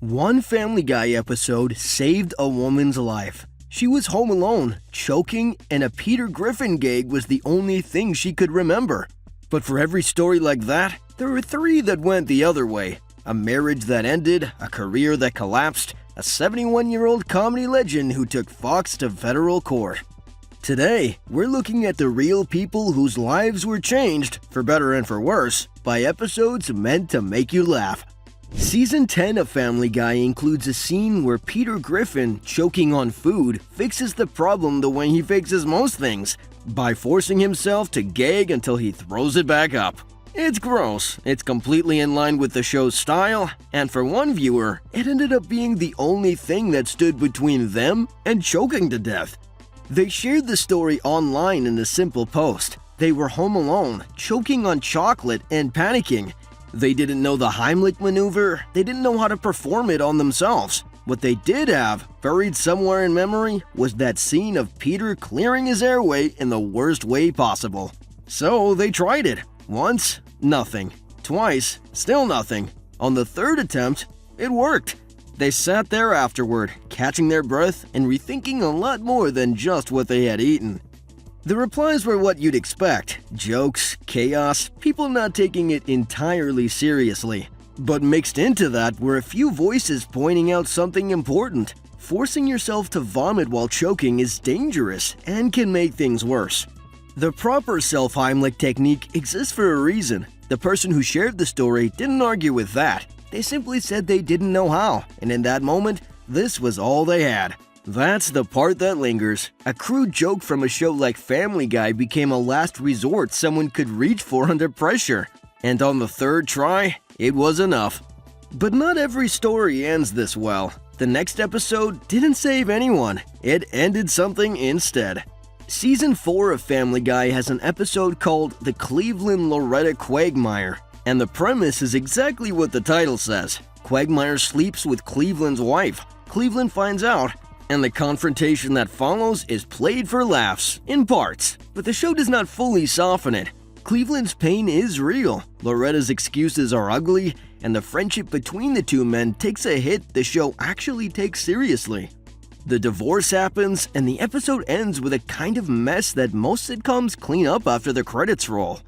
One Family Guy episode saved a woman's life. She was home alone, choking, and a Peter Griffin gag was the only thing she could remember. But for every story like that, there were three that went the other way. A marriage that ended, a career that collapsed, a 71-year-old comedy legend who took Fox to federal court. Today, we're looking at the real people whose lives were changed, for better and for worse, by episodes meant to make you laugh. Season 10 of Family Guy includes a scene where Peter Griffin, choking on food, fixes the problem the way he fixes most things, by forcing himself to gag until he throws it back up. It's gross, it's completely in line with the show's style, and for one viewer, it ended up being the only thing that stood between them and choking to death. They shared the story online in a simple post. They were home alone, choking on chocolate and panicking. They didn't know the Heimlich maneuver, they didn't know how to perform it on themselves. What they did have, buried somewhere in memory, was that scene of Peter clearing his airway in the worst way possible. So they tried it. Once, nothing. Twice, still nothing. On the third attempt, it worked. They sat there afterward, catching their breath and rethinking a lot more than just what they had eaten. The replies were what you'd expect: jokes, chaos, people not taking it entirely seriously. But mixed into that were a few voices pointing out something important. Forcing yourself to vomit while choking is dangerous and can make things worse. The proper self-Heimlich technique exists for a reason. The person who shared the story didn't argue with that. They simply said they didn't know how, and in that moment, this was all they had. That's the part that lingers. A crude joke from a show like Family Guy became a last resort someone could reach for under pressure. And on the third try, it was enough. But not every story ends this well. The next episode didn't save anyone. It ended something instead. Season 4 of Family Guy has an episode called The Cleveland Loretta Quagmire. And the premise is exactly what the title says. Quagmire sleeps with Cleveland's wife. Cleveland finds out, and the confrontation that follows is played for laughs, in parts. But the show does not fully soften it. Cleveland's pain is real, Loretta's excuses are ugly, and the friendship between the two men takes a hit the show actually takes seriously. The divorce happens, and the episode ends with a kind of mess that most sitcoms clean up after the credits roll.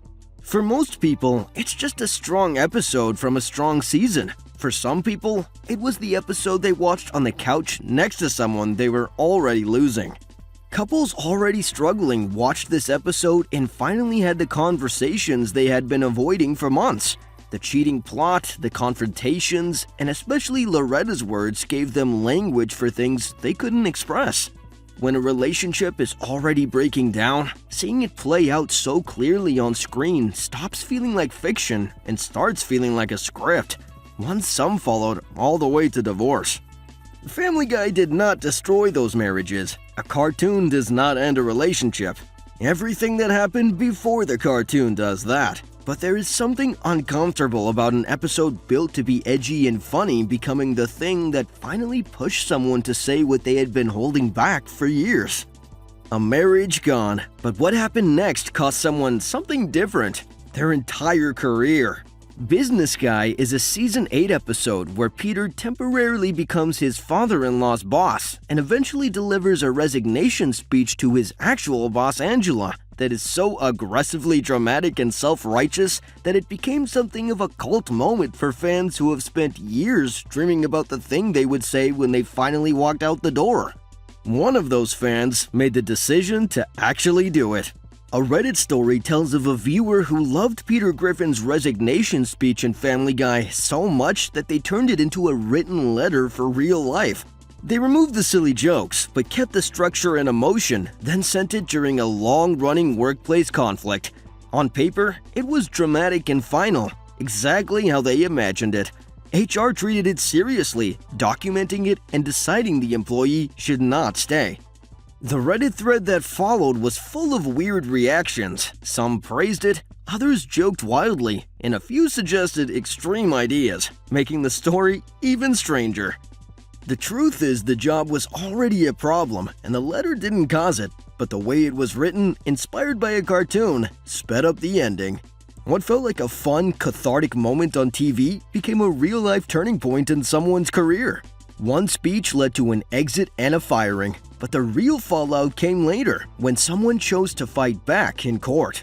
For most people, it's just a strong episode from a strong season. For some people, it was the episode they watched on the couch next to someone they were already losing. Couples already struggling watched this episode and finally had the conversations they had been avoiding for months. The cheating plot, the confrontations, and especially Loretta's words gave them language for things they couldn't express. When a relationship is already breaking down, seeing it play out so clearly on screen stops feeling like fiction and starts feeling like a script. Once some followed all the way to divorce. Family Guy did not destroy those marriages. A cartoon does not end a relationship. Everything that happened before the cartoon does that. But there is something uncomfortable about an episode built to be edgy and funny becoming the thing that finally pushed someone to say what they had been holding back for years. A marriage gone, but what happened next cost someone something different: their entire career. Business Guy is a Season 8 episode where Peter temporarily becomes his father-in-law's boss and eventually delivers a resignation speech to his actual boss Angela that is so aggressively dramatic and self-righteous that it became something of a cult moment for fans who have spent years dreaming about the thing they would say when they finally walked out the door. One of those fans made the decision to actually do it. A Reddit story tells of a viewer who loved Peter Griffin's resignation speech in Family Guy so much that they turned it into a written letter for real life. They removed the silly jokes, but kept the structure and emotion, then sent it during a long-running workplace conflict. On paper, it was dramatic and final, exactly how they imagined it. HR treated it seriously, documenting it and deciding the employee should not stay. The Reddit thread that followed was full of weird reactions. Some praised it, others joked wildly, and a few suggested extreme ideas, making the story even stranger. The truth is the job was already a problem, and the letter didn't cause it, but the way it was written, inspired by a cartoon, sped up the ending. What felt like a fun, cathartic moment on TV became a real-life turning point in someone's career. One speech led to an exit and a firing, but the real fallout came later when someone chose to fight back in court.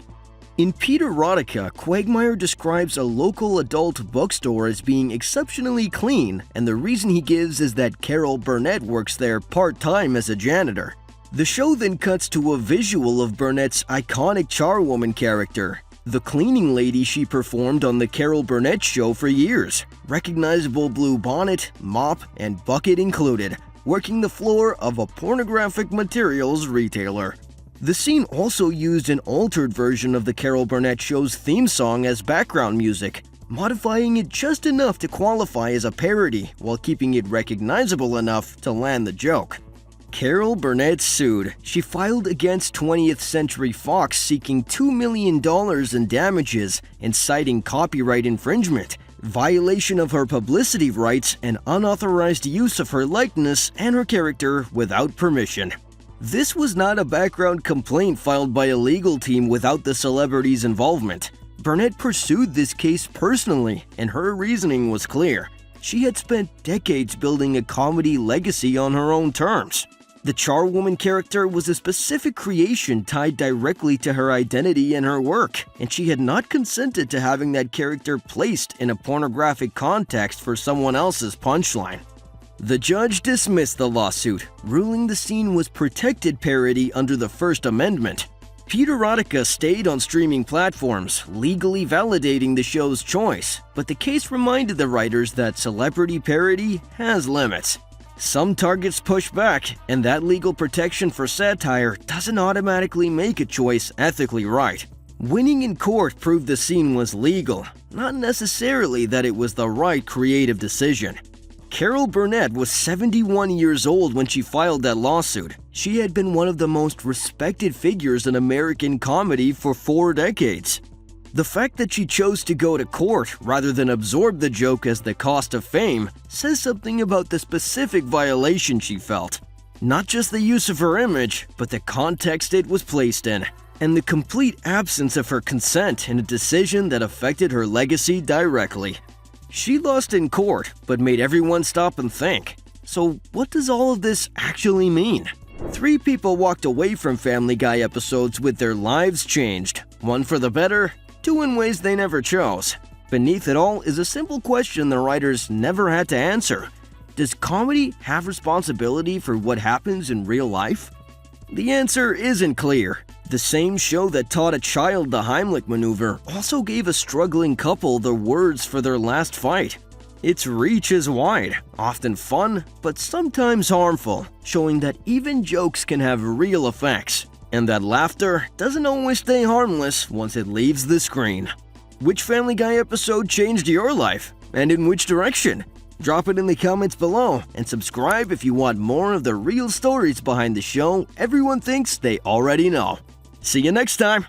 In Peter Erotica, Quagmire describes a local adult bookstore as being exceptionally clean, and the reason he gives is that Carol Burnett works there part-time as a janitor. The show then cuts to a visual of Burnett's iconic charwoman character, the cleaning lady she performed on the Carol Burnett show for years, recognizable blue bonnet, mop, and bucket included, working the floor of a pornographic materials retailer. The scene also used an altered version of the Carol Burnett show's theme song as background music, modifying it just enough to qualify as a parody while keeping it recognizable enough to land the joke. Carol Burnett sued. She filed against 20th Century Fox seeking $2 million in damages and citing copyright infringement, violation of her publicity rights, and unauthorized use of her likeness and her character without permission. This was not a background complaint filed by a legal team without the celebrity's involvement. Burnett pursued this case personally, and her reasoning was clear. She had spent decades building a comedy legacy on her own terms. The charwoman character was a specific creation tied directly to her identity and her work, and she had not consented to having that character placed in a pornographic context for someone else's punchline. The judge dismissed the lawsuit, ruling the scene was protected parody under the First Amendment. Peter Erotica stayed on streaming platforms, legally validating the show's choice, but the case reminded the writers that celebrity parody has limits. Some targets push back, and that legal protection for satire doesn't automatically make a choice ethically right. Winning in court proved the scene was legal, not necessarily that it was the right creative decision. Carol Burnett was 71 years old when she filed that lawsuit. She had been one of the most respected figures in American comedy for 4 decades. The fact that she chose to go to court rather than absorb the joke as the cost of fame says something about the specific violation she felt. Not just the use of her image, but the context it was placed in, and the complete absence of her consent in a decision that affected her legacy directly. She lost in court, but made everyone stop and think. So what does all of this actually mean? 3 people walked away from Family Guy episodes with their lives changed, 1 for the better, 2 in ways they never chose. Beneath it all is a simple question the writers never had to answer. Does comedy have responsibility for what happens in real life? The answer isn't clear. The same show that taught a child the Heimlich maneuver also gave a struggling couple the words for their last fight. Its reach is wide, often fun, but sometimes harmful, showing that even jokes can have real effects, and that laughter doesn't always stay harmless once it leaves the screen. Which Family Guy episode changed your life, and in which direction? Drop it in the comments below, and subscribe if you want more of the real stories behind the show everyone thinks they already know. See you next time!